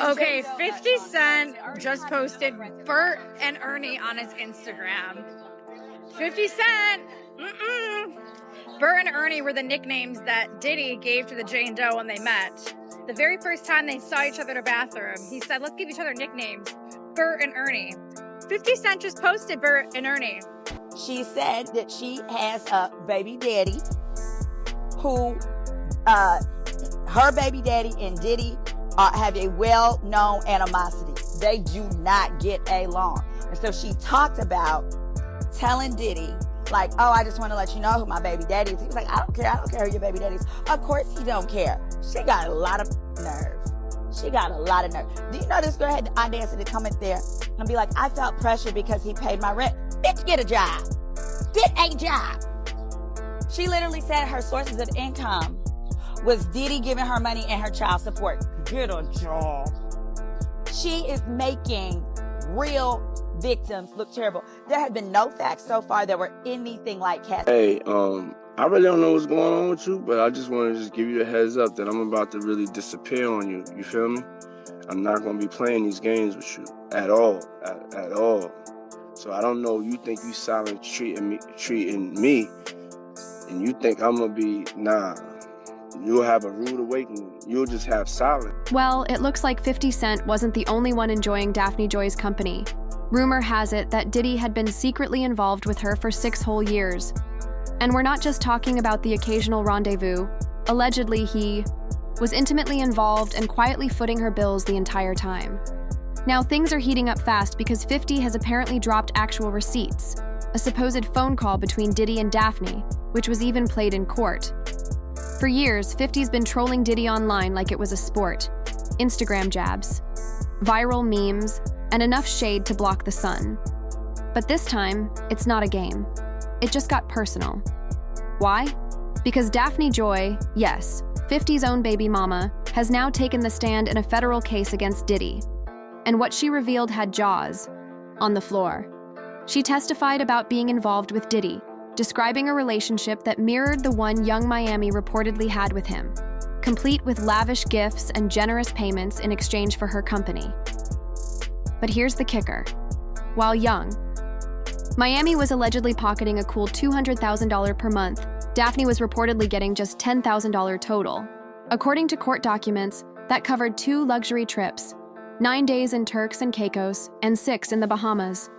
Okay, 50 Cent just posted Bert and Ernie on his Instagram. 50 Cent! Bert and Ernie were the nicknames that Diddy gave to the Jane Doe when they met. The very first time they saw each other in a bathroom, he said, let's give each other nicknames, Bert and Ernie. 50 Cent just posted Bert and Ernie. She said that she has a baby daddy who, her baby daddy and Diddy have a well-known animosity. They do not get along. And so she talked about telling Diddy, like, oh, I just want to let you know who my baby daddy is. He was like, I don't care who your baby daddy is. Of course he don't care. She got a lot of nerve. She got a lot of nerve. Do you know this girl had the audacity to come in there and be like, I felt pressure because he paid my rent. Bitch, get a job. Get a job. She literally said her sources of income was Diddy giving her money and her child support. Get a job. She is making real victims look terrible. There have been no facts so far that were anything like Kathy. Hey, I really don't know what's going on with you, but I just want to just give you a heads up that I'm about to really disappear on you. You feel me? I'm not going to be playing these games with you at all, at all. So I don't know. You think you silent treating me, and you think I'm gonna be You'll have a rude awakening. You'll just have silence. Well, it looks like 50 Cent wasn't the only one enjoying Daphne Joy's company. Rumor has it that Diddy had been secretly involved with her for 6 whole years. And we're not just talking about the occasional rendezvous. Allegedly, he was intimately involved and quietly footing her bills the entire time. Now, things are heating up fast because 50 has apparently dropped actual receipts, a supposed phone call between Diddy and Daphne, which was even played in court. For years, 50's been trolling Diddy online like it was a sport. Instagram jabs, viral memes, and enough shade to block the sun. But this time, it's not a game. It just got personal. Why? Because Daphne Joy, yes, 50's own baby mama, has now taken the stand in a federal case against Diddy. And what she revealed had jaws on the floor. She testified about being involved with Diddy, describing a relationship that mirrored the one Young Miami reportedly had with him, complete with lavish gifts and generous payments in exchange for her company. But here's the kicker. While young, Miami was allegedly pocketing a cool $200,000 per month. Daphne was reportedly getting just $10,000 total. According to court documents, that covered 2 luxury trips, 9 days in Turks and Caicos, and 6 in the Bahamas.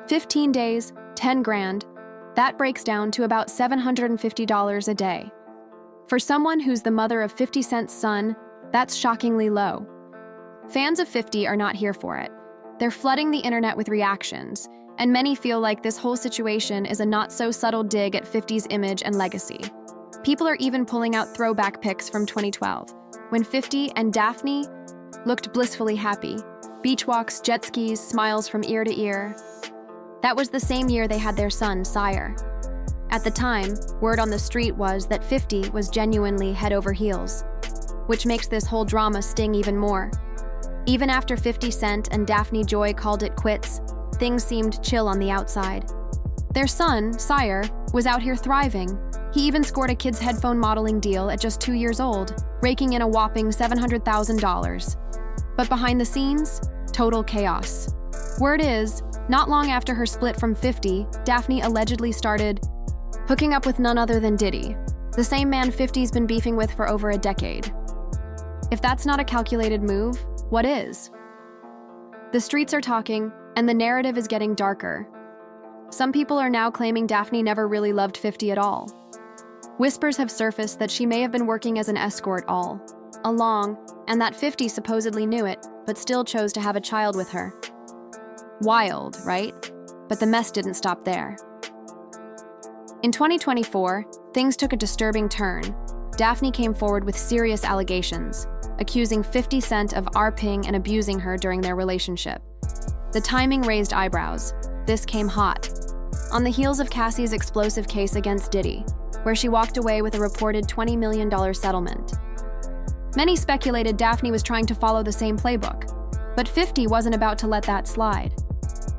15 days, 10 grand. That breaks down to about $750 a day. For someone who's the mother of 50 Cent's son, that's shockingly low. Fans of 50 are not here for it. They're flooding the internet with reactions, and many feel like this whole situation is a not-so-subtle dig at 50's image and legacy. People are even pulling out throwback pics from 2012, when 50 and Daphne looked blissfully happy. Beach walks, jet skis, smiles from ear to ear. That was the same year they had their son, Sire. At the time, word on the street was that 50 was genuinely head over heels, which makes this whole drama sting even more. Even after 50 Cent and Daphne Joy called it quits, things seemed chill on the outside. Their son, Sire, was out here thriving. He even scored a kid's headphone modeling deal at just 2 years old, raking in a whopping $700,000. But behind the scenes, total chaos. Word is, not long after her split from 50, Daphne allegedly started hooking up with none other than Diddy, the same man 50's been beefing with for over a decade. If that's not a calculated move, what is? The streets are talking, and the narrative is getting darker. Some people are now claiming Daphne never really loved 50 at all. Whispers have surfaced that she may have been working as an escort all along, and that 50 supposedly knew it, but still chose to have a child with her. Wild, right? But the mess didn't stop there. In 2024, things took a disturbing turn. Daphne came forward with serious allegations, accusing 50 Cent of RPing and abusing her during their relationship. The timing raised eyebrows. This came hot, on the heels of Cassie's explosive case against Diddy, where she walked away with a reported $20 million settlement. Many speculated Daphne was trying to follow the same playbook, but 50 wasn't about to let that slide.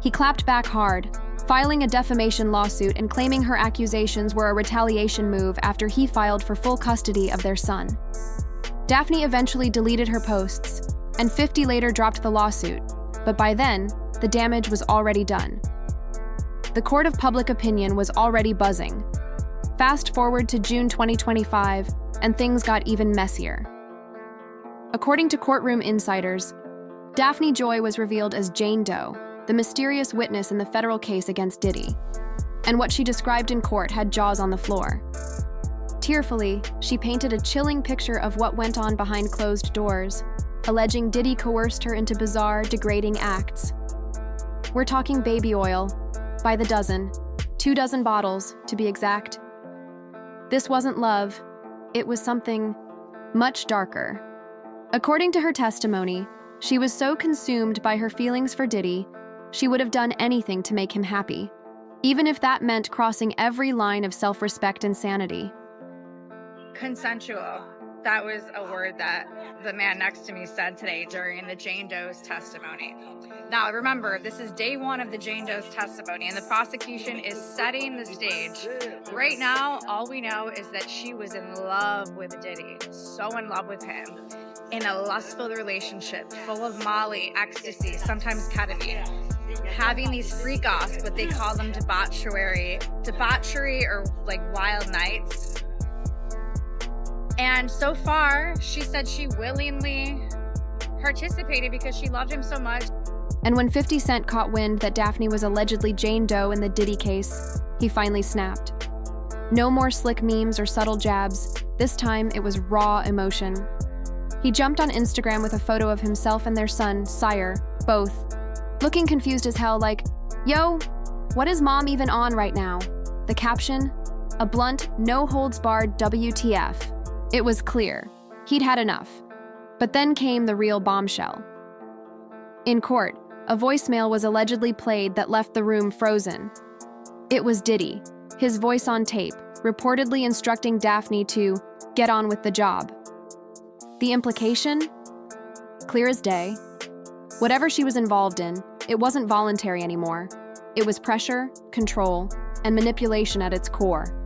He clapped back hard, filing a defamation lawsuit and claiming her accusations were a retaliation move after he filed for full custody of their son. Daphne eventually deleted her posts, and 50 later dropped the lawsuit, but by then, the damage was already done. The court of public opinion was already buzzing. Fast forward to June 2025, and things got even messier. According to courtroom insiders, Daphne Joy was revealed as Jane Doe, the mysterious witness in the federal case against Diddy, and what she described in court had jaws on the floor. Tearfully, she painted a chilling picture of what went on behind closed doors, alleging Diddy coerced her into bizarre, degrading acts. We're talking baby oil, by the dozen, 24 bottles, to be exact. This wasn't love, it was something much darker. According to her testimony, she was so consumed by her feelings for Diddy, she would have done anything to make him happy, even if that meant crossing every line of self-respect and sanity. Consensual. That was a word that the man next to me said today during the Jane Doe's testimony. Now, remember, this is day one of the Jane Doe's testimony, and the prosecution is setting the stage. Right now, all we know is that she was in love with Diddy, so in love with him, in a lustful relationship, full of Molly, ecstasy, sometimes ketamine, having these freak-offs, but they call them debauchery or like wild nights. And so far, she said she willingly participated because she loved him so much. And when 50 Cent caught wind that Daphne was allegedly Jane Doe in the Diddy case, he finally snapped. No more slick memes or subtle jabs. This time, it was raw emotion. He jumped on Instagram with a photo of himself and their son, Sire, both, looking confused as hell like, "Yo, what is mom even on right now?" The caption? A blunt, no-holds-barred WTF. It was clear. He'd had enough. But then came the real bombshell. In court, a voicemail was allegedly played that left the room frozen. It was Diddy, his voice on tape, reportedly instructing Daphne to get on with the job. The implication? Clear as day. Whatever she was involved in, it wasn't voluntary anymore. It was pressure, control, and manipulation at its core.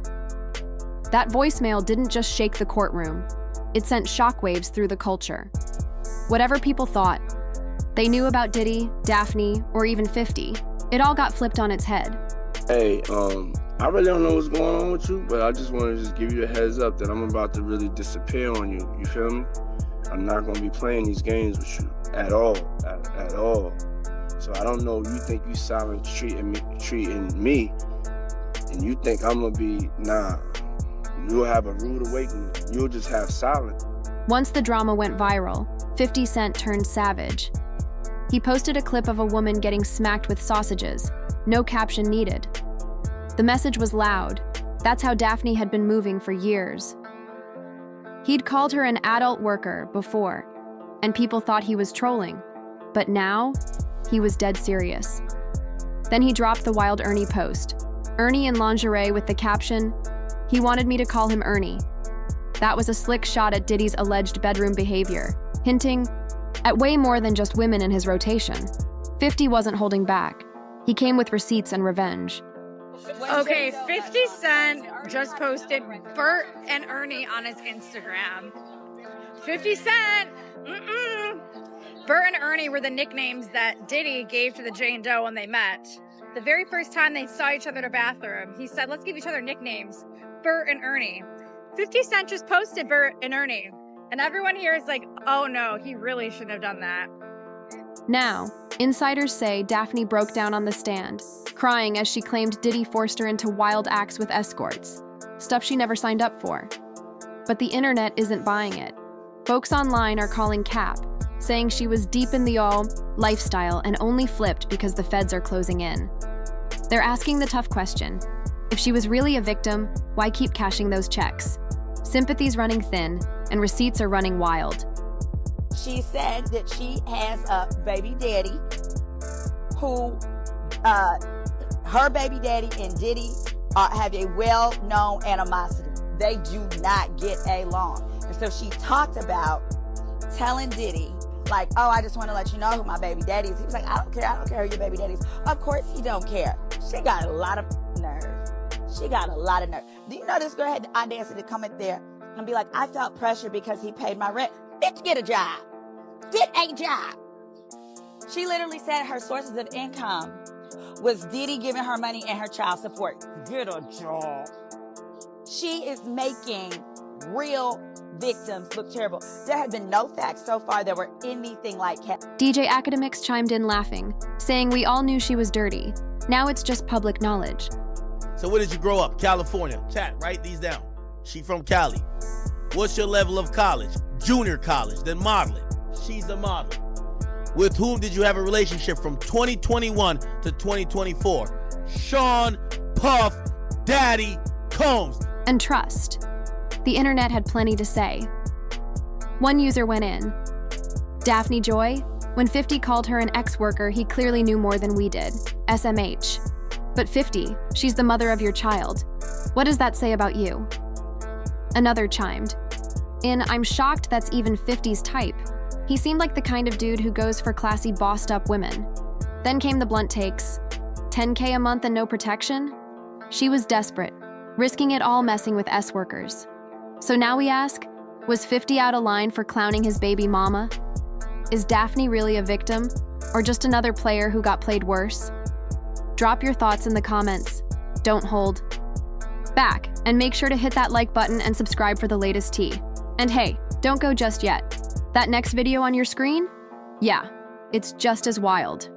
That voicemail didn't just shake the courtroom. It sent shockwaves through the culture. Whatever people thought, they knew about Diddy, Daphne, or even 50, it all got flipped on its head. Hey, I really don't know what's going on with you, but I just want to just give you a heads up that I'm about to really disappear on you. You feel me? I'm not going to be playing these games with you at all, at all. So I don't know, you think you silent treating me, and you think I'm going to be, nah. You'll have a rude awakening. You'll just have silence. Once the drama went viral, 50 Cent turned savage. He posted a clip of a woman getting smacked with sausages. No caption needed. The message was loud. That's how Daphne had been moving for years. He'd called her an adult worker before, and people thought he was trolling. But now, he was dead serious. Then he dropped the Wild Ernie post. Ernie in lingerie with the caption, "He wanted me to call him Ernie." That was a slick shot at Diddy's alleged bedroom behavior, hinting at way more than just women in his rotation. 50 wasn't holding back. He came with receipts and revenge. Okay, 50 Cent just posted Bert and Ernie on his Instagram. 50 Cent! Bert and Ernie were the nicknames that Diddy gave to the Jane Doe when they met. The very first time they saw each other in a bathroom, he said, "Let's give each other nicknames. Bert and Ernie." 50 Cent just posted Bert and Ernie. And everyone here is like, oh no, he really shouldn't have done that. Now, insiders say Daphne broke down on the stand, crying as she claimed Diddy forced her into wild acts with escorts, stuff she never signed up for. But the internet isn't buying it. Folks online are calling cap, saying she was deep in the lifestyle and only flipped because the feds are closing in. They're asking the tough question. If she was really a victim, why keep cashing those checks? Sympathy's running thin, and receipts are running wild. She said that she has a baby daddy who, her baby daddy and Diddy have a well-known animosity. They do not get along. And so she talked about telling Diddy, like, oh, I just want to let you know who my baby daddy is. He was like, I don't care who your baby daddy is. Of course he don't care. She got a lot of nerve. She got a lot of nerve. Do you know this girl had the audacity to come in there and be like, I felt pressure because he paid my rent? Bitch, get a job. Get a job. She literally said her sources of income was Diddy giving her money and her child support. Get a job. She is making real victims look terrible. There have been no facts so far that were anything like DJ Academics chimed in laughing, saying we all knew she was dirty. Now it's just public knowledge. So where did you grow up? California. Chat, write these down. She from Cali. What's your level of college? Junior college, then modeling. She's a model. With whom did you have a relationship from 2021 to 2024? Sean Puff Daddy Combs. And trust. The internet had plenty to say. One user went in. Daphne Joy, when 50 called her an ex-worker, he clearly knew more than we did. SMH. But 50, she's the mother of your child. What does that say about you? Another chimed in, I'm shocked that's even 50's type. He seemed like the kind of dude who goes for classy, bossed-up women. Then came the blunt takes. 10K a month and no protection? She was desperate, risking it all messing with S-workers. So now we ask, was 50 out of line for clowning his baby mama? Is Daphne really a victim, or just another player who got played worse? Drop your thoughts in the comments. Don't hold back, and make sure to hit that like button and subscribe for the latest tea. And hey, don't go just yet. That next video on your screen? Yeah, it's just as wild.